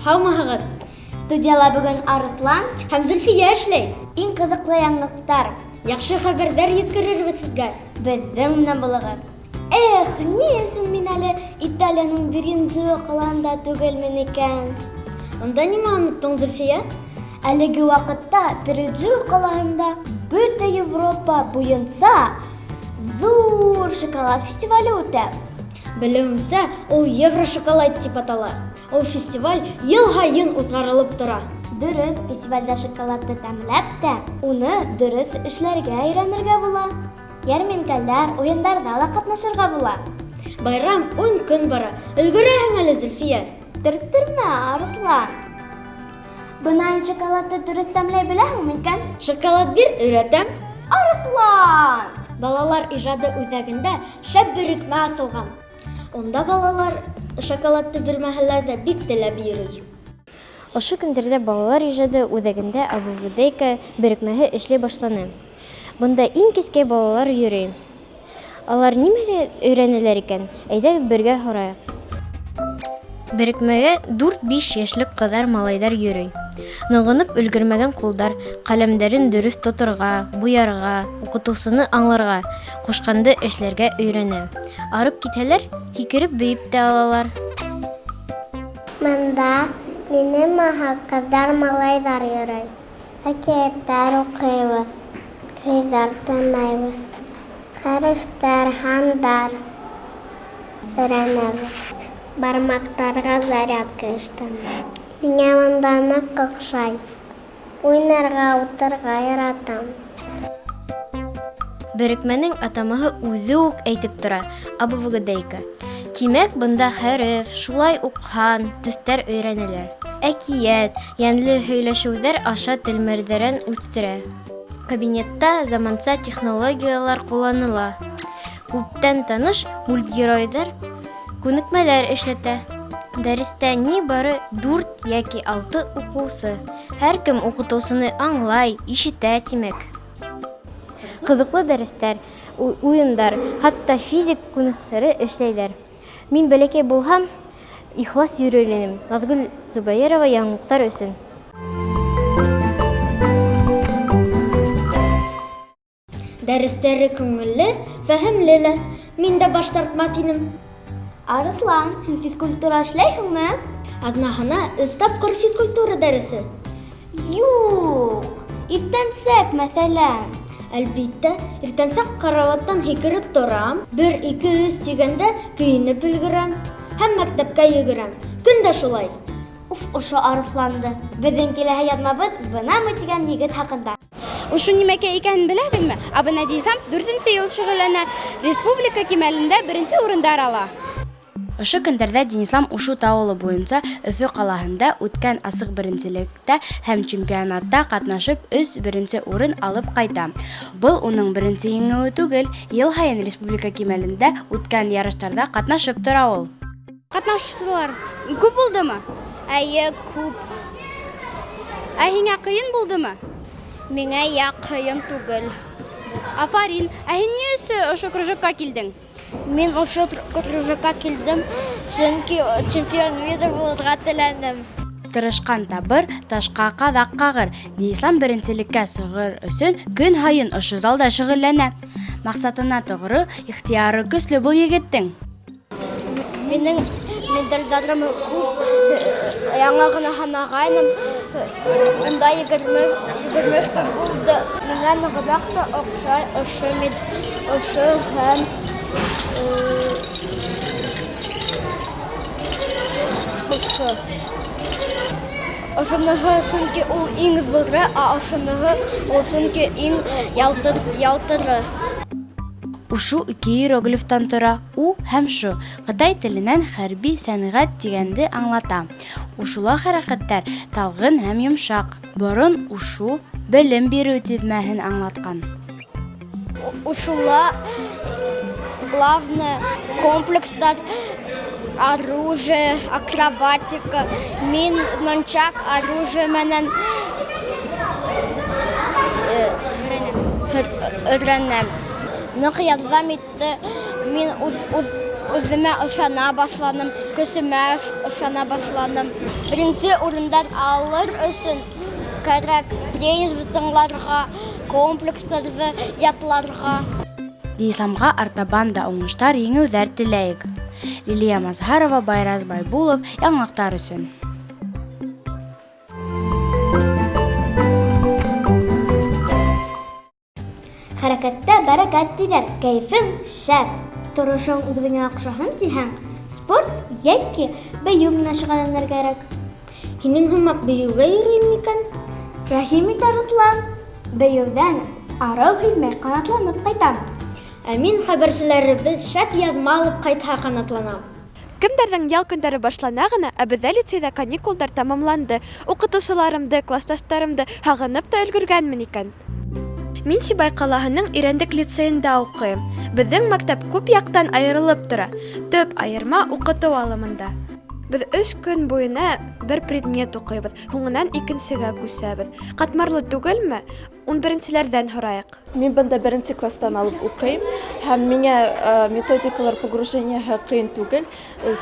Һаумыһығыҙ. Студияла бүген Арыҫлан Һәм Зөлфиә эшләй. иң ҡыҙыҡлы яңылыҡтар. Яҡшы хәбәрҙәр еткерербеҙ һеҙгә. Беҙҙең менән булығыҙ. Эх, ни өсөн мин әле Италияның Биринджио ҡалаһында түгелмен икән? Унда нимә оноттоң, Зөлфиә? Әлеге ваҡытта Перуджио ҡалаһында бөтә Европа буйынса ҙур шоколад фестивале үтә. Белеүемсә, ул Еврошоколад тип атала. Ул фестиваль йыл һайын уҙғарылып тора. Дөрөҫ, фестивалдә шоколадты тәмләп тә, уны дөрөҫ эшләргә өйрәнергә була. Ярминкәләр, уйындарҙа ла ҡатнашырға була. Байрам 10 көн бара. Өлгөрәһең әле, Зөлфиә. Төрттөрмә, Арыҫлан. Бынайын шоколадты дөрөҫ тәмләй беләһеңме икән? Шоколад бир, өйрәтәм. Арыҫлан! Балалар ижады үҙәгендә шәп берекмә асылған. Унда балалар шоколадты бирмәһәләр ҙә бик теләп йөрөй. Ошо көндәрҙә балалар ижады үҙәгендә АБВДК берекмәһе эшләй башланы. Бында иң кескәй балалар йөрөй. Алар нимәгә өйрәнәләр икән? Әйҙәгеҙ бергә һорайыҡ. Берекмәгә 4-5 йәшлек ҡыҙҙар, малайҙар йөрөй. Ноғоноп өлгөрмәгән ҡулдар ҡәләмдәрен дөрөҫ тоторға, буярға, уҡытыусыны аңларға, ҡушҡанды эшләргә өйрәнә. Арып китһәләр, һикереп бейеп тә алалар. Бында минең аһа ҡыҙҙар, малайҙар йөрөй. Хикәйәттәр уҡыйбыҙ, көйҙәр тыңлайбыҙ, хәрефтәр, һандар өйрәнәбеҙ. Бармаҡтарға зарядка эштәне. Миңә бында ныҡ оҡшай. Уйнарға, утырға яратам. Берекмәнең атамаһы үҙе үк әйтеп тора, АБВДК. Тимәк, бында хәреф, шулай уҡ һан, төҫтәр өйрәнәләр. Әкиәт, йәнле һөйләшеүҙәр аша телмәрҙәрен үҫтерә. Кабинетта заманса технологиялар ҡулланыла. Күптән таныш мультгеройҙар күнекмәләр эшләтә. Дәрестә ни бары 4 йәки 6 уҡыусы. Һәр кем уҡытыусыны аңлай, ишетә тимәк. Ҡыҙыҡлы дәрестәр, уйындар, хатта физик күнектәре эшләйҙәр. Мин бәләкәй булһам, ихлас йөрөр инем. Наҙгөл Зөбәйерова, яңылыҡтар өсөн. Дәрестәре күңелле, фәһемле лә. Мин дә баш тартмаҫ инем. Арыҫлан, һин физкультура эшләйһеңме? Аҙнаһына 3 тапҡыр физкультура дәресе. Юҡ, иртәнсәк, мәҫәлән. Әлбиттә, иртәнсәк карауаттан һикереп торам, 1-2-3 тигәндә кейенеп өлгөрәм һәм мәктәпкә йүгерәм. Көн дә шулай. Уф, ошо арыҫланды. Беҙҙең киләһе яҙмабыҙ бынамы тигән егет хаҡында. Ушу нимәкә икәнен беләһегеҙме? Абына Дизам 4-нче йыл шөғөлләнә, республика кимәлендә 1-нче урындар ала. Ошо көндәрҙә Денислам Ушут ауылы буйынса Өфө ҡалаһында үткән асыҡ беренселектә һәм чемпионатта ҡатнашып 3 беренсе урын алып ҡайта. Был уның беренсе еңеүе түгел, йыл һайын республика кимәлендә үткән ярыштарҙа ҡатнашып тора ул. Ҡатнашсылар күп булдымы? Әйе, күп. Ә һиңә ҡыйын булдымы? Миңә ҡыйын түгел. Афарин, ә һин ни өсөн ошо кружокка килдең? Мин ошо кружокка килдем, сөнки чемпион вида булырға теләнем. Тырышҡан табыр, ташҡа ҡаҙаҡ ҡағыр. Денислам беренселеккә сығыр өсөн көн һайын ошо залда шөғөлләнә. Маҡсатына тоғро, ихтыяры көслө был егеттең. Минең медальдарым күп. Яңы ғына һанағайным. Унда 20 булды. Миңә нығыраҡ та оҡшай ошо һәм ошоноһо сөнки ул иң ҙуры, ә ошоноһо ул сөнки иң ялтыры. Ушу 2 иероглифтан тора. У һәм шу. Ҡытай теленән хәрби сәнғәт тигәнде аңлата. Ушула хәрәкәттәр талғын һәм йомшаҡ. Борон ушу белем биреү тиҙмәһен аңлатҡан. Ушула главный комплекстар, оружие, акробатика. Мин нончак оружие менән өйрәнәм. Ныҡ ярҙам итте. Мин Үземә ышана башланым, көсемә ышана башланым. Беренче урындан алыр өчен кирәк призы тыңларга, комплексларны ятларга. Дисламга артабан да уңыштар, еңеүҙәр теләйек. Лилия Мазһарова, Байраз Байбулов, яңлыҡтар өсөн. Хәрәкәттә бәрәкәт тиҙәр, кәйфең шәп. Торышың үҙеңә оҡшаһын тиһәң, спорт йәки бейеү менән шөғөлләнергә кәрәк. Һинең һымаҡ бейеүгә йөрөйөм икән? Рәхим ит, Арыҫлан. Бейеүҙән арыу һиҙмәй ҡанатланып ҡайтам. Ә мин хәбәрселәребеҙ шәп яҙма алып ҡайтһа ҡанатланам. Кемдәрҙең ял көндәре башлана ғына, ә беҙҙә лицейҙа каникулдар тамамланды. Уҡытыусыларымды, класташтарымды һағынып та өлгөргәнмен икән. Мин Сибай ҡалаһының Ирәндек лицейында уҡыйым. Беҙҙең мәктәп күп яҡтан айырылып тора. Төп айырма уҡытыу алымында. Беҙ 3 көн буйына бер предмет уҡыйбыҙ, һуңынан икенсегә күсәбеҙ. Ҡатмарлы түгелме? 11-ләрҙән һорайыҡ. Мин бында 1-нче кластан алып уҡыйым, һәм миңә методикалар погруженияһы ҡыйын түгел,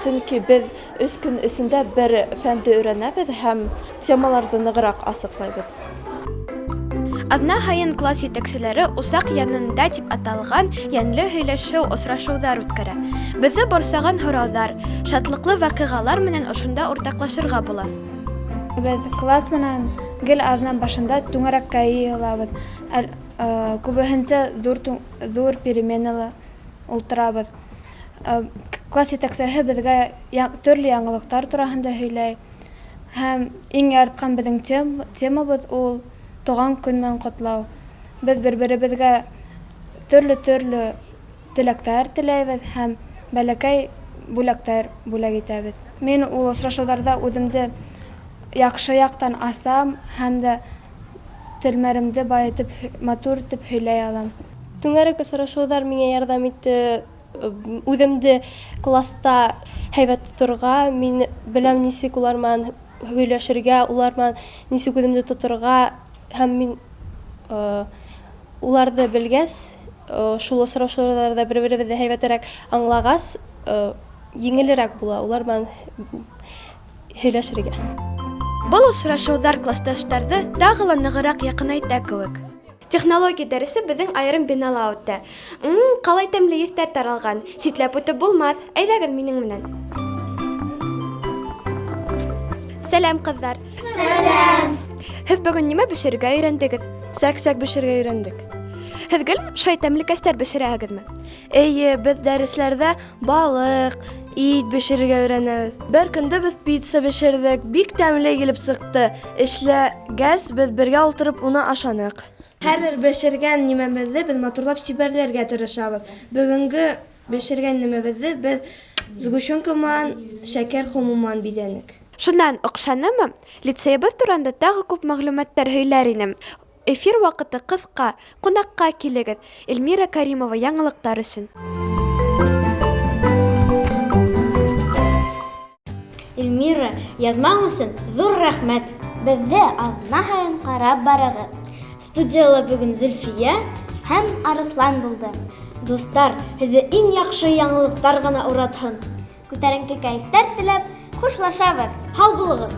сөнки беҙ 3 көн эсендә бер фәнде өйрәнәбеҙ һәм темаларҙы нығыраҡ асыҡлайбыҙ. Аҙна һайын класс етәкселәре усаҡ янында тип аталған йәнле һөйләшеү, осрашыуҙар үткәрә. Беҙҙе борсаған һорауҙар, шатлыҡлы ваҡиғалар менән ошонда уртаҡлашырға була. Беҙ класс менән гел аҙна башында түңәрәккә йыйылабыҙ. Күбеһенсә ҙур переменала ултырабыҙ. Класс етәксеһе беҙгә төрлө яңылыҡтар тураһында һөйләй. Һәм иң яратҡан беҙҙең темабыҙ ул туған көн менән ҡотлау. Беҙ бер-беребеҙгә төрлө теләктәр теләйбеҙ һәм бәләкәй бүләктәр бүләк итәбеҙ. Мин ул осрашыуҙарҙа үҙемде яҡшы яҡтан асам һәм дә телмәремде байытып, матур итеп һөйләй алам. Түңәрәк осрашыуҙар миңә ярҙам итте. Үҙемде класста һәйбәт тоторға, мин беләм нисек улар менән һөйләшергә, улар менән нисек үҙемде тоторға. Һәм мин уларҙы белгәс, шул осрашыуҙарҙа бер-беребеҙҙе һәйбәтерәк аңлағас, еңелерәк була улар менән һөйләшергә. Был осрашыуҙар классташтарҙы тағы ла нығыраҡ яҡынайта кеүек. Технология дәресе беҙҙең айырым бинала үтә. Ҡалай тәмле еҫтәр таралған. Ситләп үтеп булмаҫ. Әйҙәгеҙ минең менән. Сәләм, ҡыҙҙар. Сәләм. Һеҙ бөгөн нимә бешерергә өйрәндегеҙ? Сәк-сәк бешерергә өйрәндек. Һеҙ гел шай тәмлекәстәр бешерәһегеҙме? Эйе, беҙ дәресләрҙә балыҡ, ит бешерергә өйрәнәбеҙ. Бер көндө беҙ пицца бешерҙек, бик тәмле килеп сыҡты. Эшләгәс, беҙ бергә ултырып уны ашаныҡ. Һәр бер бешергән нимәбеҙҙе беҙ матурлап сибәрләргә тырышабыҙ. Бөгөнгө бешергән нимәбеҙҙе беҙ сгущенка менән, шәкәр ҡомо менән биҙәнек. Шунан оҡшанымы? Лицейыбыҙ тураһында тағы күп мәғлүмәттәр һөйләр инем. Эфир ваҡыты ҡыҫҡа, ҡунаҡҡа килегеҙ. Эльмира Каримова яңылыҡтар өсөн. Эльмира, яҙмаң өсөн ҙур рәхмәт. Беҙҙе аҙна һайын ҡарап барығыҙ. Студияла бөгөн Зөлфиә Һәм Арыҫлан булды. Дуҫтар, һеҙҙе иң яҡшы яңылыҡтар ғына уратһын. Күтәренке кәйефтәр теләп, хушлашабыҙ. Һау булығыҙ!